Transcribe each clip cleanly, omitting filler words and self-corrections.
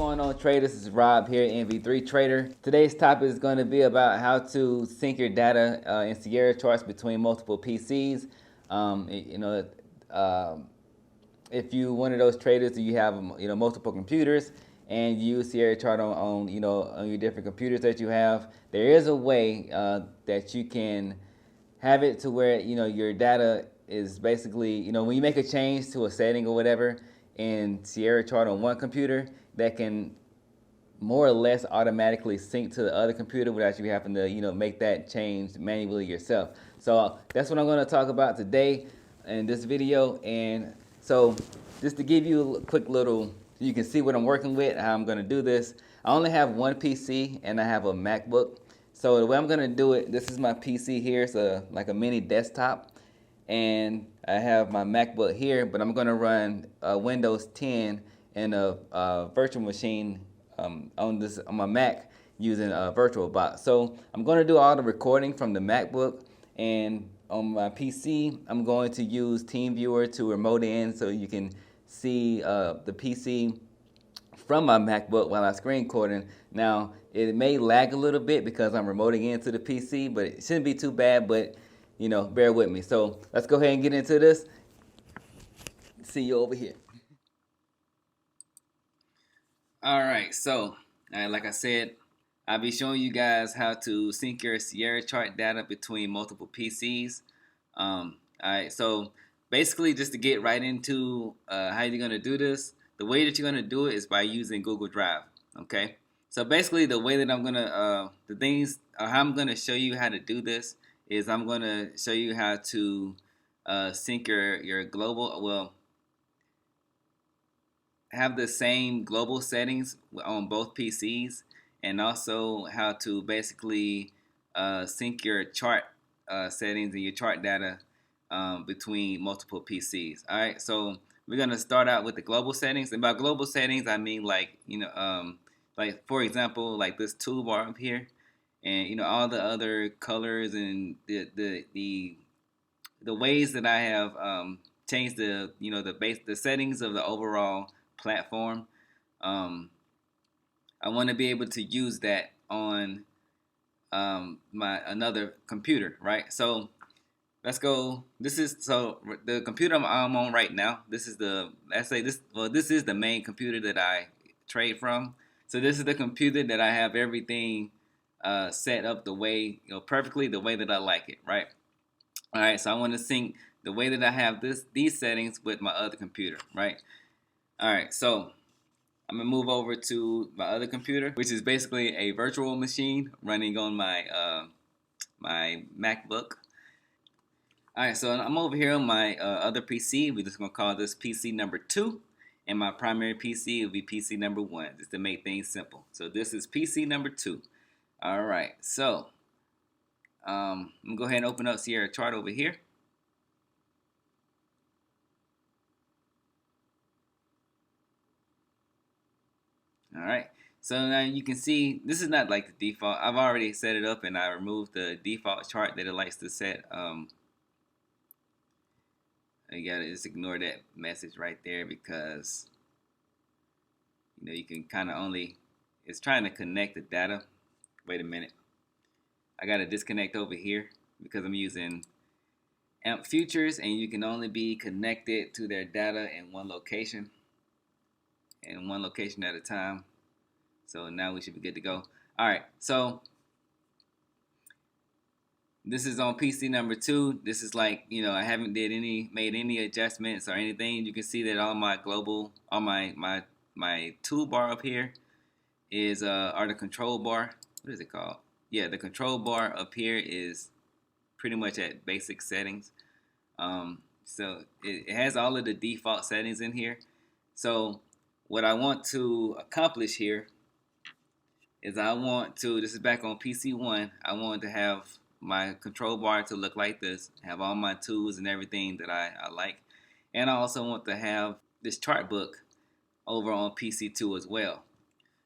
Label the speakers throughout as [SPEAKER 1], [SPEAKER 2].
[SPEAKER 1] going on, traders? This is Rob here, NV3 Trader. Today's topic is going to be about how to sync your data in Sierra charts between multiple PCs. If you one of those traders that you have multiple computers and you use Sierra chart on your different computers that you have, there is a way that you can have it to where your data is basically when you make a change to a setting or whatever in Sierra chart on one computer, that can more or less automatically sync to the other computer without you having to make that change manually yourself. So that's what I'm going to talk about today in this video. And so just to give you a quick little, you can see what I'm working with, how I'm going to do this. I only have one PC and I have a MacBook. So the way I'm going to do it, this is my PC here. It's like a mini desktop, and I have my MacBook here, but I'm going to run Windows 10 and a virtual machine on my Mac using VirtualBox. So I'm going to do all the recording from the MacBook, and on my PC I'm going to use TeamViewer to remote in so you can see the PC from my MacBook while I'm screen recording. Now it may lag a little bit because I'm remoting into the PC, but it shouldn't be too bad. But bear with me. So let's go ahead and get into this. See you over here. All right, so like I said, I'll be showing you guys how to sync your Sierra chart data between multiple PCs. All right, so basically, just to get right into how you're going to do this, the way that you're going to do it is by using Google Drive. Okay, so basically, the way that I'm going to, how I'm going to show you how to do this is I'm going to show you how to sync your global, have the same global settings on both PCs, and also how to basically sync your chart settings and your chart data between multiple PCs. All right, so we're gonna start out with the global settings. And by global settings, I mean like for example, like this toolbar up here, and all the other colors and the ways that I have changed the settings of the overall platform. I want to be able to use that on my another computer, right? So let's go. This is the computer I'm on right now. This is this is the main computer that I trade from. So this is the computer that I have everything set up the way perfectly the way that I like it, right? All right, so I want to sync the way that I have these settings with my other computer, right? All right, so I'm gonna move over to my other computer, which is basically a virtual machine running on my my MacBook. All right, so I'm over here on my other PC. We're just gonna call this PC number 2, and my primary PC will be PC number 1, just to make things simple. So this is PC number 2. All right, so I'm gonna go ahead and open up Sierra chart over here. All right, so now you can see this is not like the default. I've already set it up and I removed the default chart that it likes to set. You gotta just ignore that message right there because you can kind of only, it's trying to connect the data. Wait a minute, I gotta disconnect over here because I'm using AMP futures, and you can only be connected to their data in one location at a time. So now we should be good to go. All right, so this is on PC number 2. This is like I haven't made any adjustments or anything. You can see that all my global, all my toolbar up here is are the control bar. What is it called? Yeah, the control bar up here is pretty much at basic settings. So it has all of the default settings in here. So what I want to accomplish here is this is back on PC 1, I want to have my control bar to look like this, have all my tools and everything that I like. And I also want to have this chart book over on PC 2 as well.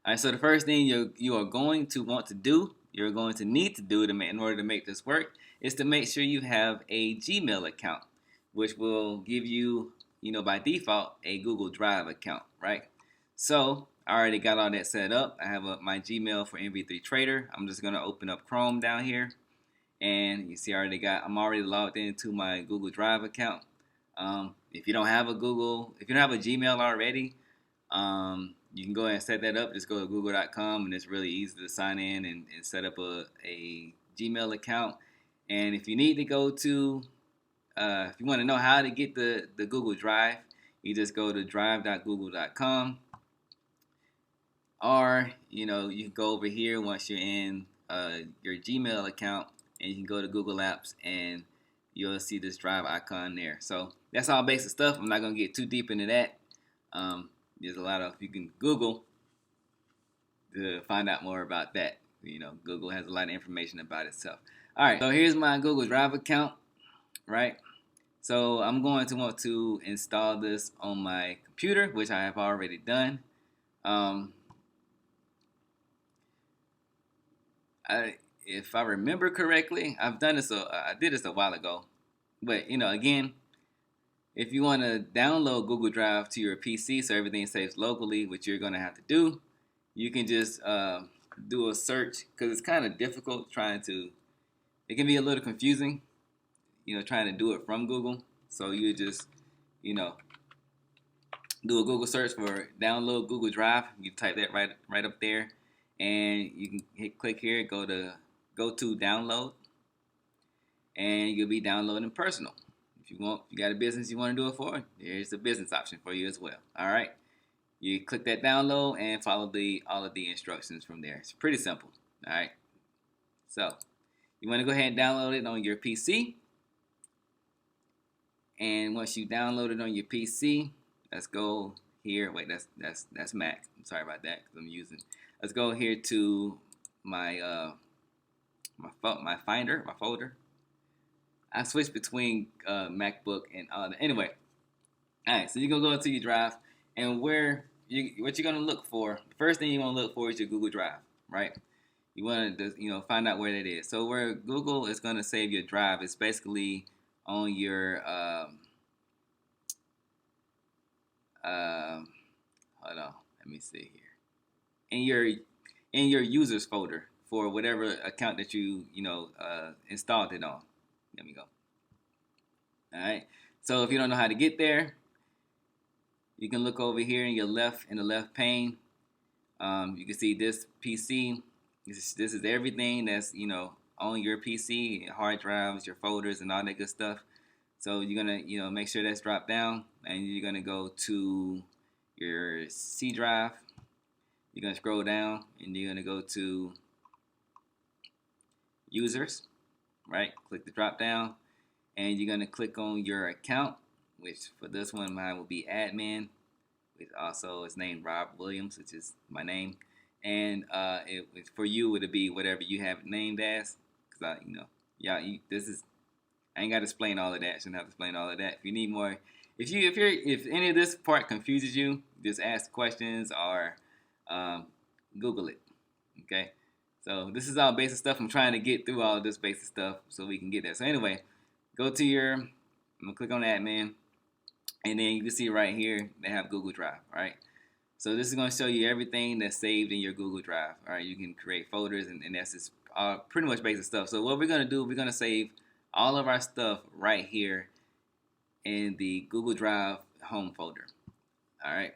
[SPEAKER 1] All right, so the first thing you are going to want to do, you're going to need to do in order to make this work, is to make sure you have a Gmail account, which will give you, by default, a Google Drive account, right? So I already got all that set up. I have my Gmail for MV3 Trader. I'm just gonna open up Chrome down here, and you see I'm already logged into my Google Drive account. If you don't have a Gmail already, you can go ahead and set that up. Just go to google.com, and it's really easy to sign in and set up a Gmail account. And if you need to go to, if you want to know how to get the Google Drive, you just go to drive.google.com, or you can go over here once you're in your Gmail account, and you can go to Google Apps, and you'll see this Drive icon there. So that's all basic stuff. I'm not gonna get too deep into that. There's a lot of you can Google to find out more about that. Google has a lot of information about itself. All right, so here's my Google Drive account, right? So I'm going to want to install this on my computer, which I have already done. If I remember correctly, I've done this. I did this a while ago, but again, if you want to download Google Drive to your PC so everything saves locally, which you're going to have to do, you can just do a search, because it's kind of difficult it can be a little confusing, trying to do it from Google. So you just, do a Google search for download Google Drive. You type that right up there, and you can click here, go to download, and you'll be downloading personal. If you got a business you want to do it for, there's a business option for you as well. All right, you click that download and follow all of the instructions from there. It's pretty simple. All right, so you want to go ahead and download it on your PC, and once you download it on your PC, let's go here. Wait, that's Mac. I'm sorry about that, because I'm using. Let's go here to my my Finder, my folder. I switch between MacBook and all that. Anyway, all right. So you're gonna go into your Drive, and what you're gonna look for. The first thing you want to look for is your Google Drive, right? You want to find out where that is. So where Google is gonna save your drive is basically on your hold on. Let me see here. In your users folder for whatever account that you installed it on. There we go. All right. So if you don't know how to get there, you can look over here in the left pane. You can see this PC. This is everything that's on your PC, hard drives, your folders, and all that good stuff. So you're gonna make sure that's dropped down, and you're gonna go to your C drive. You're gonna scroll down, and you're gonna go to users, right? Click the drop down, and you're gonna click on your account, which for this one mine will be admin, which also is named Rob Williams, which is my name, and for you would be whatever you have it named as, because I ain't got to explain all of that. Shouldn't have to explain all of that. If you need more, if any of this part confuses you, just ask questions or Google it. Okay. So this is all basic stuff. I'm trying to get through all of this basic stuff so we can get there. So anyway, I'm gonna click on admin, and then you can see right here they have Google Drive. All right. So this is gonna show you everything that's saved in your Google Drive. All right. You can create folders, and that's just pretty much basic stuff. So what we're gonna do, we're gonna save all of our stuff right here in the Google Drive home folder. All right.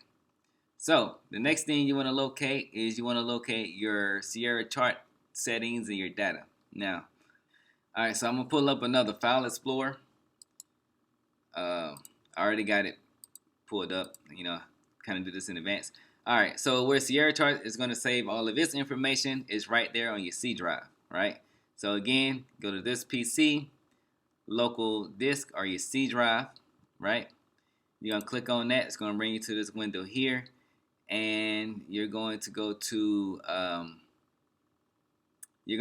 [SPEAKER 1] So the next thing you want to locate is your Sierra chart settings and your data. Now, all right. So I'm gonna pull up another file explorer. I already got it pulled up. Kind of do this in advance. All right. So where Sierra chart is gonna save all of its information is right there on your C drive. Right. So again, go to this PC, local disk or your C drive. Right. You're gonna click on that. It's gonna bring you to this window here. And you're going to go to you're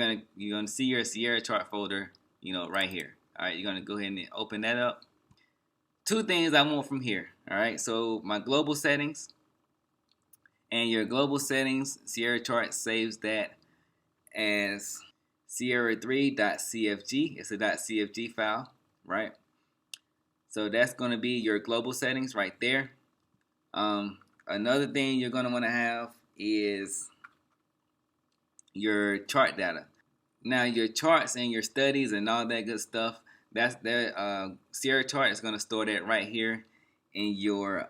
[SPEAKER 1] gonna see your Sierra chart folder, right here. All right, you're gonna go ahead and open that up. Two things I want from here. All right, so my global settings, and your global settings Sierra chart saves that as Sierra3.cfg. It's a .cfg file, right? So that's gonna be your global settings right there. Another thing you're going to want to have is your chart data. Now your charts and your studies and all that good stuff, that's that Sierra chart is gonna store that right here in your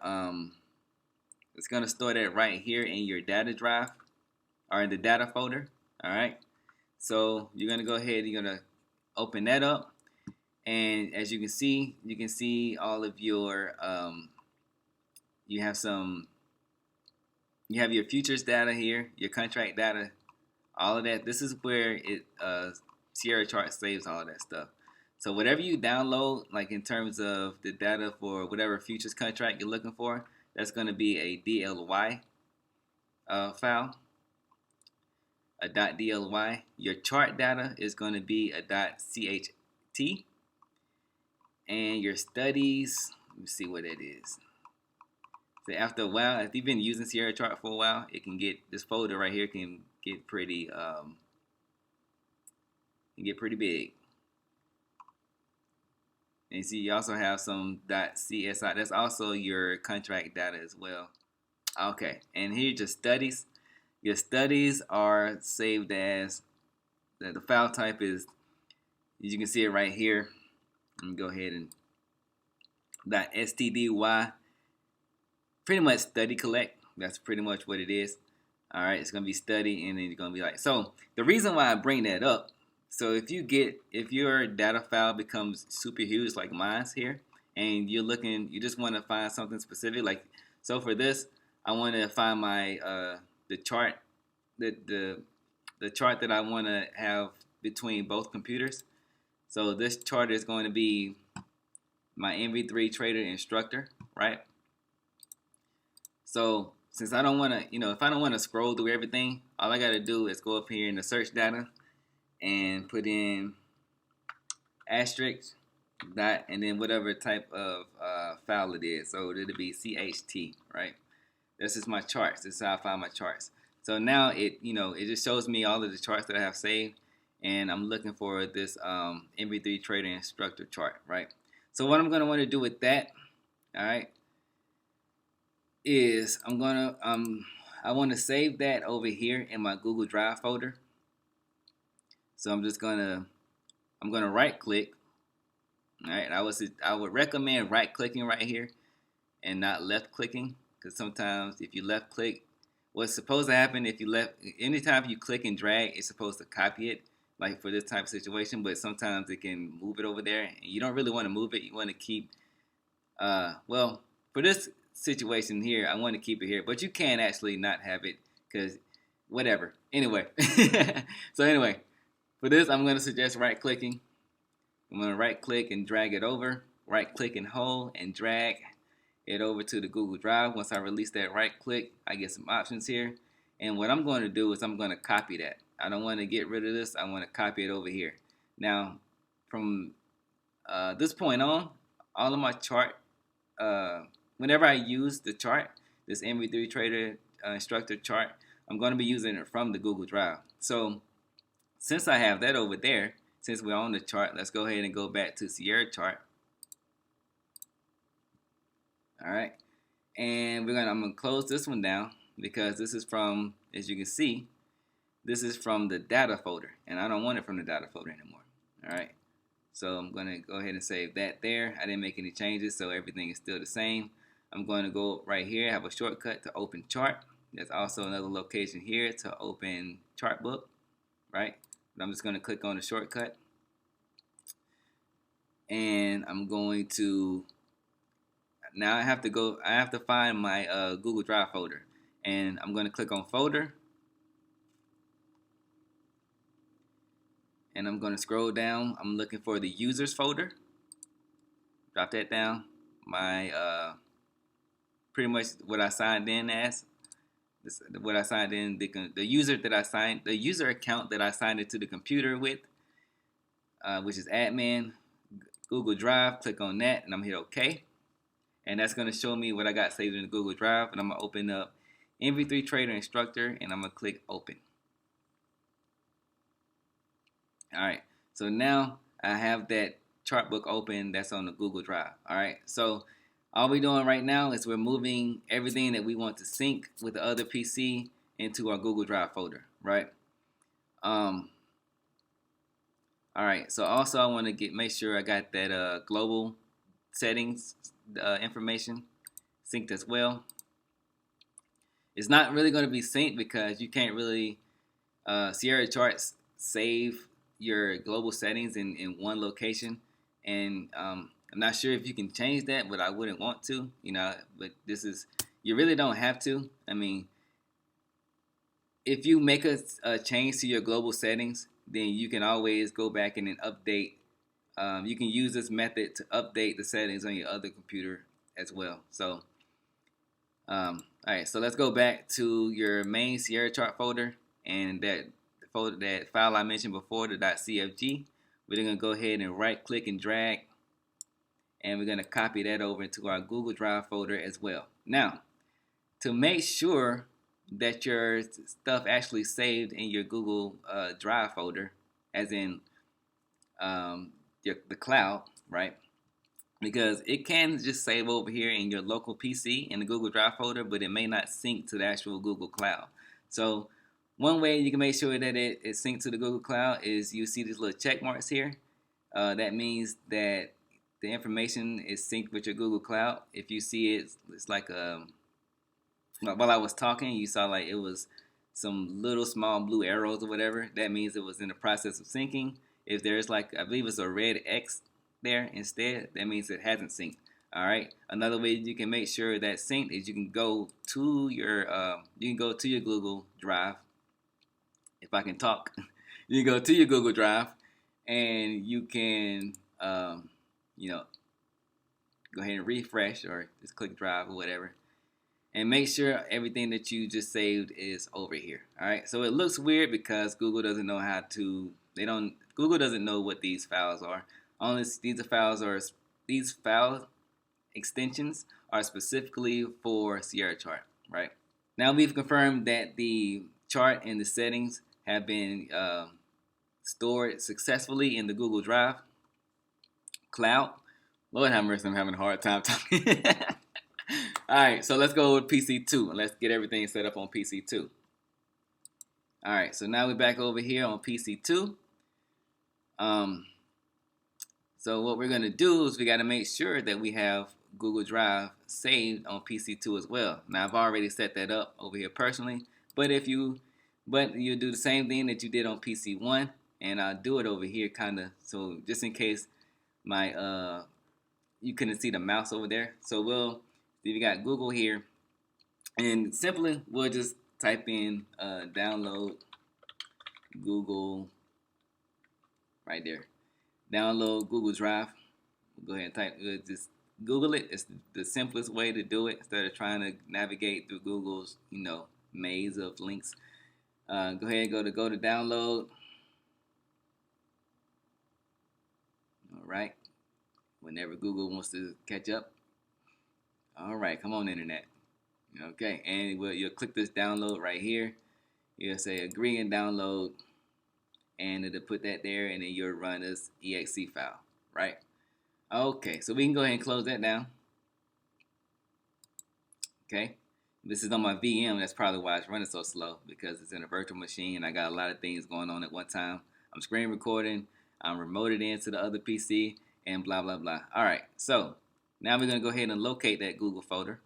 [SPEAKER 1] it's gonna store that right here in your data drive or in the data folder. All right. So you're gonna go ahead and you're gonna open that up, and as you can see all of your you have some you have your futures data here, your contract data, all of that. This is where it Sierra chart saves all of that stuff. So whatever you download, like in terms of the data for whatever futures contract you're looking for, that's going to be a DLY file, a .dly. Your chart data is going to be a .cht, and your studies, let me see what it is. So after a while, if you've been using Sierra chart for a while, it can get, this folder right here can get pretty big. And you see, you also have some .csi. That's also your contract data as well. Okay, and here's your studies. Your studies are saved as the file type is, as you can see it right here. Let me go ahead and .stdy. Pretty much study collect. That's pretty much what it is. All right, it's gonna be study, and then you're gonna be like. So the reason why I bring that up. So if your data file becomes super huge like mine's here, and you just want to find something specific, like so for this, I want to find my the chart, the chart that I want to have between both computers. So this chart is going to be my MV3 trader instructor, right? So since I don't want to, if I don't want to scroll through everything, all I got to do is go up here in the search data and put in asterisk dot and then whatever type of file it is. So it'll be CHT, right? This is my charts. This is how I find my charts. So now it just shows me all of the charts that I have saved, and I'm looking for this MV3 Trader Instructor chart, right? So what I'm gonna want to do with that, all right, is I want to save that over here in my Google Drive folder. So I'm gonna right click. All right, I would recommend right clicking right here and not left clicking, because sometimes if you left click, what's supposed to happen if you anytime you click and drag, it's supposed to copy it, like for this type of situation, but sometimes it can move it over there, and you don't really want to move it. You want to keep, well, for this situation here, I want to keep it here, but you can actually not have it, because whatever. Anyway, so anyway, for this, I'm going to suggest right clicking. I'm going to right click and drag it over, right click and hold and drag it over to the Google Drive. Once I release that right click, I get some options here. And what I'm going to do is I'm going to copy that. I don't want to get rid of this. I want to copy it over here. Now, from this point on, all of my chart, whenever I use the chart, this MV3 Trader Instructor chart, I'm going to be using it from the Google Drive. So since I have that over there, since we're on the chart, let's go ahead and go back to Sierra chart. All right, and I'm gonna close this one down, because this is from, as you can see, this is from the data folder, and I don't want it from the data folder anymore. All right, so I'm gonna go ahead and save that there. I didn't make any changes, so everything is still the same. I'm going to go right here, have a shortcut to open chart. There's also another location here to open chart book, right? But I'm just going to click on the shortcut, and I'm going to, now I have to find my Google Drive folder, and I'm going to click on folder, and I'm going to scroll down. I'm looking for the users folder. Drop that down. My pretty much what I signed in as. What I signed in, the user account that I signed into the computer with, which is admin, Google Drive. Click on that, and I'm hit OK, and that's going to show me what I got saved in the Google Drive. And I'm going to open up MV3 Trader Instructor, and I'm going to click open. All right, so now I have that chart book open that's on the Google Drive. All right, so all we're doing right now is we're moving everything that we want to sync with the other PC into our Google Drive folder, right? Um, all right. So also I want to make sure I got that global settings information synced as well. It's not really going to be synced because you can't really Sierra Charts save your global settings in one location, and I'm not sure if you can change that, but I wouldn't want to, you know. But this is you really don't have to. I mean, if you make a change to your global settings, then you can always go back and then update. You can use this method to update the settings on your other computer as well. So, all right, so let's go back to your main Sierra chart folder and that file I mentioned before, the .cfg. We're gonna go ahead and right click and drag, and we're gonna copy that over into our Google Drive folder as well. Now, to make sure that your stuff actually saved in your Google Drive folder, as in the cloud, right? Because it can just save over here in your local PC in the Google Drive folder, but it may not sync to the actual Google Cloud. So one way you can make sure that it syncs to the Google Cloud is you see these little check marks here. That means that the information is synced with your Google Cloud. If you see it, it's like while I was talking, you saw like it was some little small blue arrows or whatever. That means it was in the process of syncing. If there's like, I believe it's a red X there instead, that means it hasn't synced. All right. Another way you can make sure that synced is you can go to your Google Drive. If I can talk, you can go to your Google Drive, and you can you know go ahead and refresh or just click Drive or whatever, and make sure everything that you just saved is over here. All right. So it looks weird because Google doesn't know how to. Google doesn't know what these files are. These file extensions are specifically for Sierra Chart, right? Now we've confirmed that the chart and the settings have been stored successfully in the Google Drive cloud. Lord have mercy, I'm having a hard time talking. All right, so let's go with PC2 and let's get everything set up on PC2. All right, so now we're back over here on PC2. So what we're gonna do is we got to make sure that we have Google Drive saved on PC2 as well. Now I've already set that up over here personally, but you do the same thing that you did on PC1, and I'll do it over here kind of so just in case my you couldn't see the mouse over there. So we got Google here, and simply we'll just type in download Google right there. Download Google Drive. We'll go ahead and just Google it. It's the simplest way to do it instead of trying to navigate through Google's maze of links. Go ahead and go to download. All right. Whenever Google wants to catch up. All right, come on, internet. Okay, and you'll click this download right here. You'll say agree and download, and it'll put that there, and then you'll run this exe file, right? Okay, so we can go ahead and close that down. Okay, this is on my VM. That's probably why it's running so slow, because it's in a virtual machine. I got a lot of things going on at one time. I'm screen recording. I'm remoted into the other PC, and blah, blah, blah. All right, so now we're going to go ahead and locate that Google folder,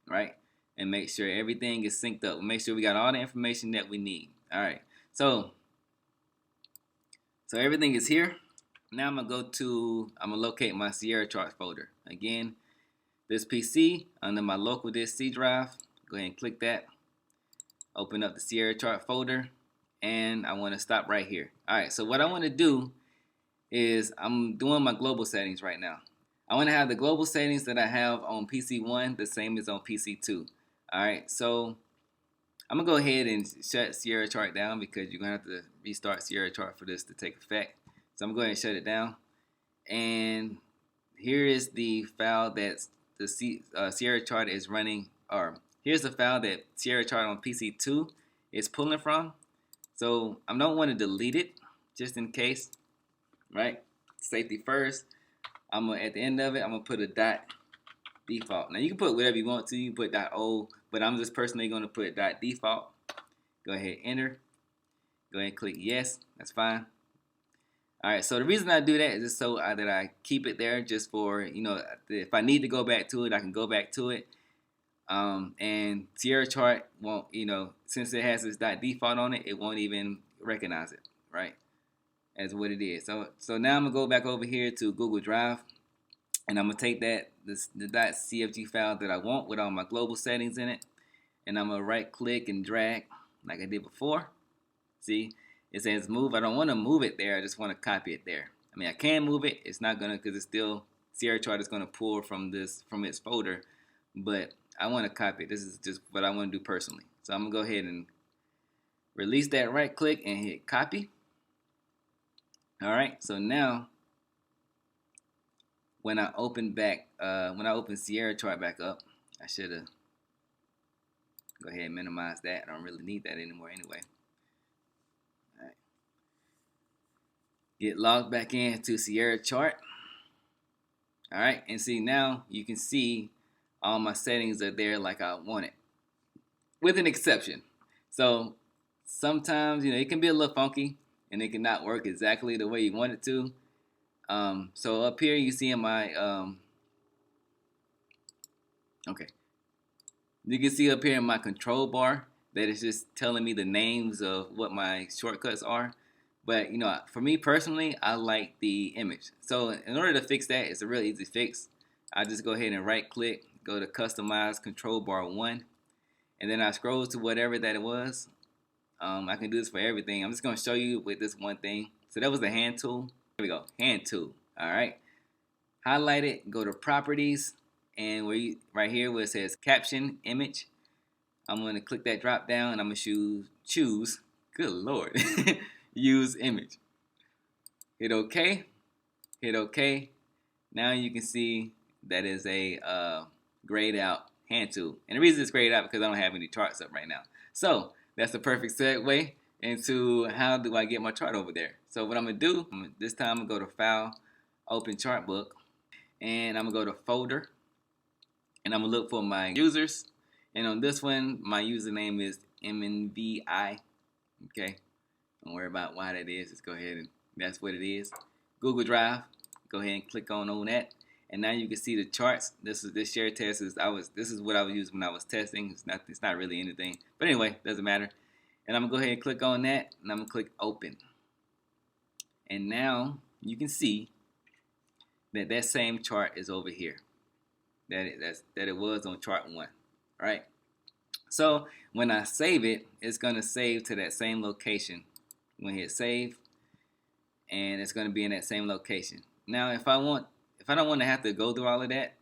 [SPEAKER 1] right? And make sure everything is synced up. Make sure we got all the information that we need. All right, so everything is here. Now I'm going to locate my Sierra Chart folder. Again, this PC under my local disk C drive. Go ahead and click that. Open up the Sierra Chart folder, and I want to stop right here. All right, so what I want to do is I'm doing my global settings right now. I want to have the global settings that I have on PC1 the same as on PC2. All right, so I'm going to go ahead and shut Sierra Chart down because you're going to have to restart Sierra Chart for this to take effect. So I'm going to go ahead and shut it down. And here is the file that the Sierra Chart is running, or here's the file that Sierra Chart on PC2 is pulling from. So I don't want to delete it just in case, right? Safety first. At the end of it, I'm gonna put a default. Now you can put whatever you want to. You can put .o, but I'm just personally going to put .default. Go ahead, enter. Go ahead and click yes. That's fine. All right, so the reason I do that is just so that I keep it there just for, if I need to go back to it, I can go back to it. And Sierra chart won't, since it has this .default on it, it won't even recognize it, right, as what it is. So now I'm going to go back over here to Google Drive, and I'm going to take the .cfg file that I want with all my global settings in it, and I'm going to right-click and drag like I did before. See? It says move. I don't want to move it there. I just want to copy it there. I mean, I can move it. It's not gonna, because it's still Sierra chart is gonna pull from its folder, but I want to copy it. This is just what I want to do personally. So I'm gonna go ahead and release that right click and hit copy. All right. So now when I open Sierra chart back up, I should have go ahead and minimize that. I don't really need that anymore anyway. Get logged back into Sierra chart. All right, and see now you can see all my settings are there like I want it, with an exception. So sometimes it can be a little funky and it can not work exactly the way you want it to. So up here you see in my you can see up here in my control bar that it's just telling me the names of what my shortcuts are. But, for me personally, I like the image. So in order to fix that, it's a real easy fix. I just go ahead and right click, go to customize control bar 1, and then I scroll to whatever that it was. I can do this for everything. I'm just going to show you with this one thing. So that was the hand tool. Here we go, hand tool. All right. Highlight it, go to properties, and right here where it says caption image, I'm going to click that drop down and I'm going to choose, good Lord, use image. Hit OK. Hit OK. Now you can see that is a grayed out hand tool. And the reason it's grayed out because I don't have any charts up right now. So that's the perfect segue into how do I get my chart over there. So what I'm going to do, this time I'm going to go to File, Open Chart Book, and I'm going to go to Folder, and I'm going to look for my users. And on this one, my username is MNVI. Okay. Don't worry about why that is. Just go ahead and that's what it is. Google Drive. Go ahead and click on that, and now you can see the charts. This share test is this is what I was using when I was testing. It's not really anything, but anyway, doesn't matter. And I'm gonna go ahead and click on that, and I'm gonna click open. And now you can see that same chart is over here. That it was on chart 1. All right. So when I save it, it's gonna save to that same location. I'm gonna hit save, and it's gonna be in that same location. Now, if I don't want to have to go through all of that,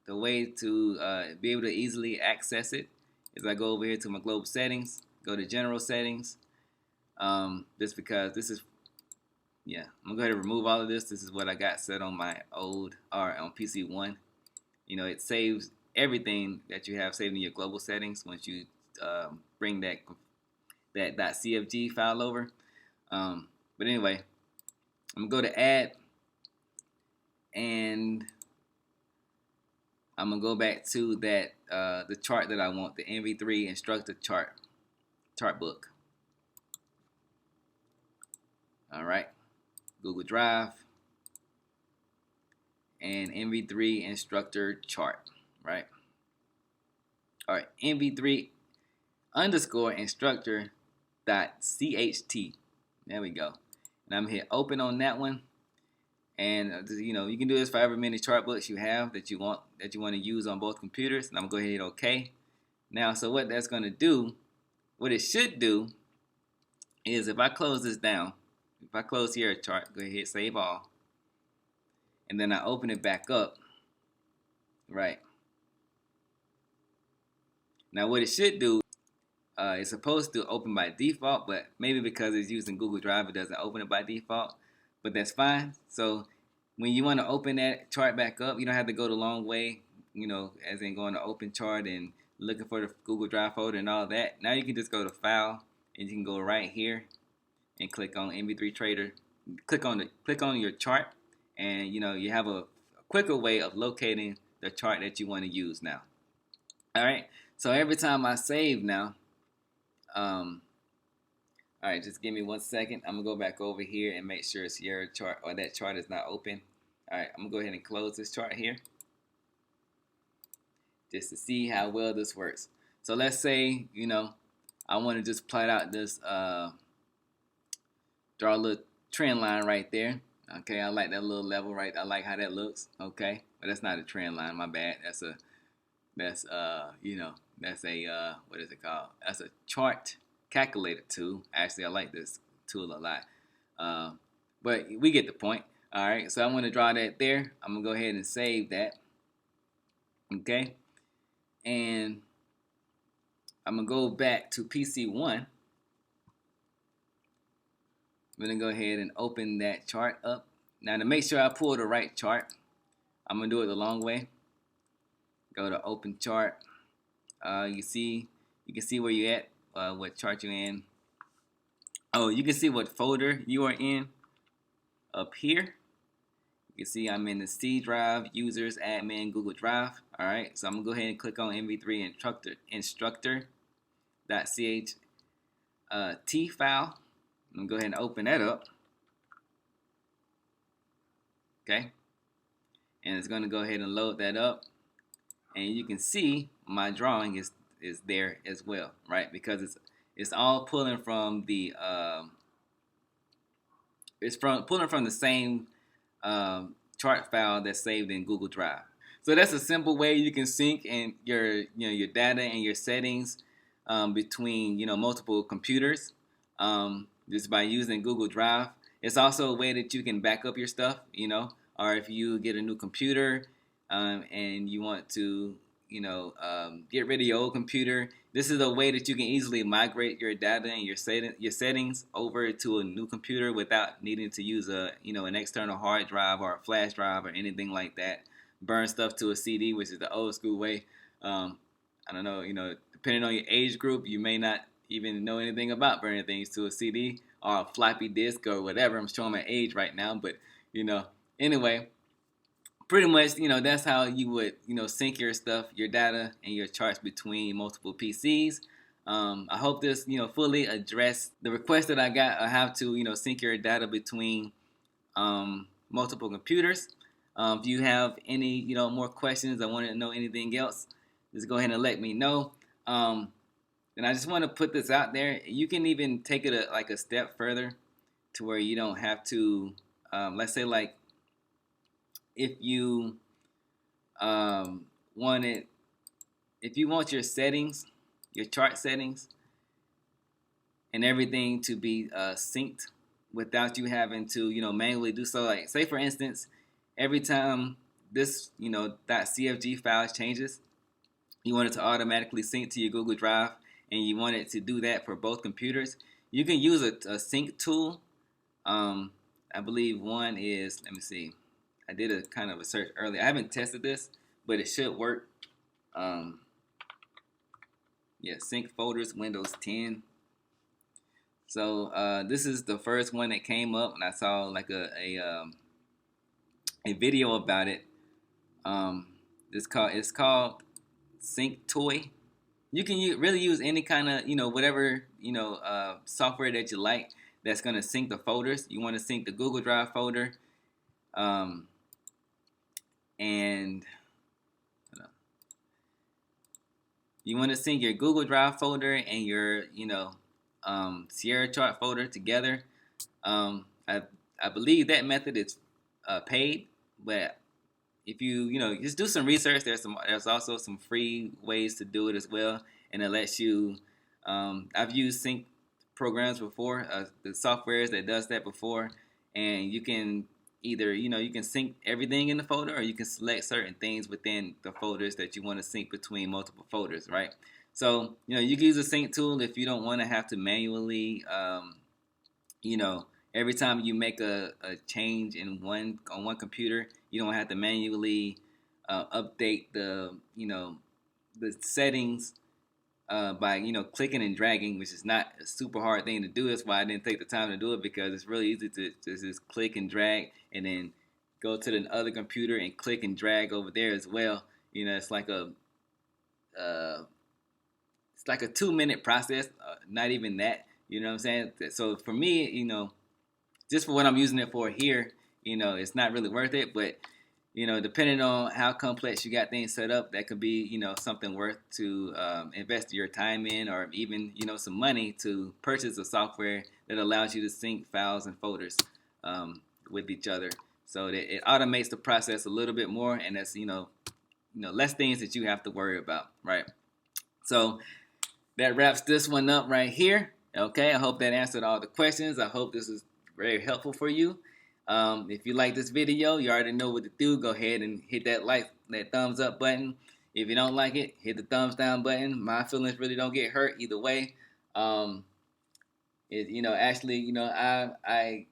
[SPEAKER 1] the way to be able to easily access it is I go over here to my global settings, go to general settings. Just because this is, I'm gonna go ahead and remove all of this. This is what I got set on my on PC 1. It saves everything that you have saved in your global settings once you bring that .cfg file over. But anyway, I'm gonna go to add, and I'm gonna go back to that the chart that I want, the NV3 instructor chart book. All right, Google Drive and NV3 instructor chart. Right. All right, NV3 _ instructor .cht. There we go. And I'm gonna hit open on that one. And you can do this for however many chart books you have that you want to use on both computers. And I'm gonna go ahead and hit OK. Now, so what that's gonna do, what it should do, is if I close this down, if I close here a chart, go ahead and hit save all, and then I open it back up. Right. Now, what it should do, it's supposed to open by default, but maybe because it's using Google Drive, it doesn't open it by default. But that's fine. So when you want to open that chart back up, you don't have to go the long way, as in going to open chart and looking for the Google Drive folder and all that. Now you can just go to File, and you can go right here and click on NV3 Trader. Click on your chart, and you have a quicker way of locating the chart that you want to use now. All right. So every time I save now, all right, just give me 1 second. I'm gonna go back over here and make sure Sierra chart or that chart is not open. All right, I'm gonna go ahead and close this chart here just to see how well this works. So let's say, I want to just plot out this, draw a little trend line right there. Okay, I like that little level right. I like how that looks. Okay, but that's not a trend line. My bad. That's a what is it called? That's a chart calculator tool. Actually, I like this tool a lot. But we get the point. All right, so I'm going to draw that there. I'm going to go ahead and save that. Okay, and I'm going to go back to PC1. I'm going to go ahead and open that chart up. Now, to make sure I pull the right chart, I'm going to do it the long way. Go to open chart. You can see where you're at, what chart you're in. Oh, you can see what folder you are in up here. You can see I'm in the C drive, users, admin, Google Drive. All right, so I'm gonna go ahead and click on MV3 instructor.cht file. I'm gonna go ahead and open that up. Okay, and it's gonna go ahead and load that up, and you can see my drawing is there as well, right? Because it's all pulling from the pulling from the same chart file that's saved in Google Drive. So that's a simple way you can sync and your data and your settings between multiple computers just by using Google Drive. It's also a way that you can back up your stuff, or if you get a new computer and you want to get rid of your old computer. This is a way that you can easily migrate your data and your settings over to a new computer without needing to use an external hard drive or a flash drive or anything like that. Burn stuff to a CD, which is the old school way. I don't know, depending on your age group, you may not even know anything about burning things to a CD or a floppy disk or whatever. I'm showing my age right now, but anyway. Pretty much, that's how you would, sync your stuff, your data, and your charts between multiple PCs. I hope this, fully addressed the request that I got of how to, sync your data between multiple computers. If you have any, more questions, I want to know anything else, just go ahead and let me know. And I just want to put this out there. You can even take it a step further to where you don't have to, let's say if you if you want your settings, your chart settings, and everything to be synced without you having to manually do so. Like say for instance, every time this .cfg file changes, you want it to automatically sync to your Google Drive, and you want it to do that for both computers. You can use a sync tool. I believe one is, let me see. I did a kind of a search earlier. I haven't tested this, but it should work. Sync folders, Windows 10. So this is the first one that came up, and I saw like a video about it. It's called Sync Toy. You can really use any kind of whatever software that you like that's gonna sync the folders. You want to sync the Google Drive folder. And you want to sync your Google Drive folder and your Sierra chart folder together. I believe that method is paid, but if you just do some research, there's also some free ways to do it as well, and it lets you. I've used sync programs before, the softwares that does that before, and you can either you can sync everything in the folder, or you can select certain things within the folders that you want to sync between multiple folders, right? So you can use a sync tool if you don't want to have to manually every time you make a change on one computer, you don't have to manually update the settings by clicking and dragging, which is not a super hard thing to do. That's why I didn't take the time to do it, because it's really easy to just click and drag and then go to the other computer and click and drag over there as well. You know, uh, it's like a 2 minute process, not even that. You know what I'm saying? So for me, you know, just for what I'm using it for here, you know, it's not really worth it. But you know, depending on how complex you got things set up, that could be, you know, something worth to invest your time in, or even, you know, some money to purchase a software that allows you to sync files and folders with each other, so that it automates the process a little bit more, and that's, less things that you have to worry about, right? So that wraps this one up right here. Okay, I hope that answered all the questions. I hope this is very helpful for you. If you like this video, you already know what to do. Go ahead and hit that thumbs up button. If you don't like it, hit the thumbs down button. My feelings really don't get hurt either way. Um, I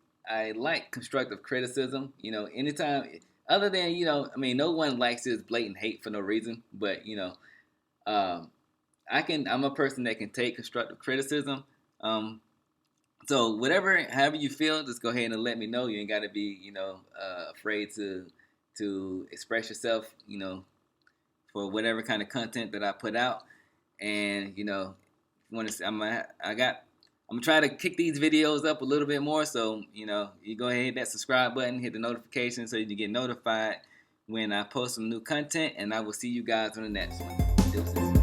[SPEAKER 1] like constructive criticism. You know, anytime, other than, no one likes this blatant hate for no reason. But um, I'm a person that can take constructive criticism. So however you feel, just go ahead and let me know. You ain't got to be, afraid to express yourself, for whatever kind of content that I put out. And want to, I'm gonna try to kick these videos up a little bit more. So you go ahead and hit that subscribe button, hit the notification so you get notified when I post some new content. And I will see you guys on the next one. Deuces.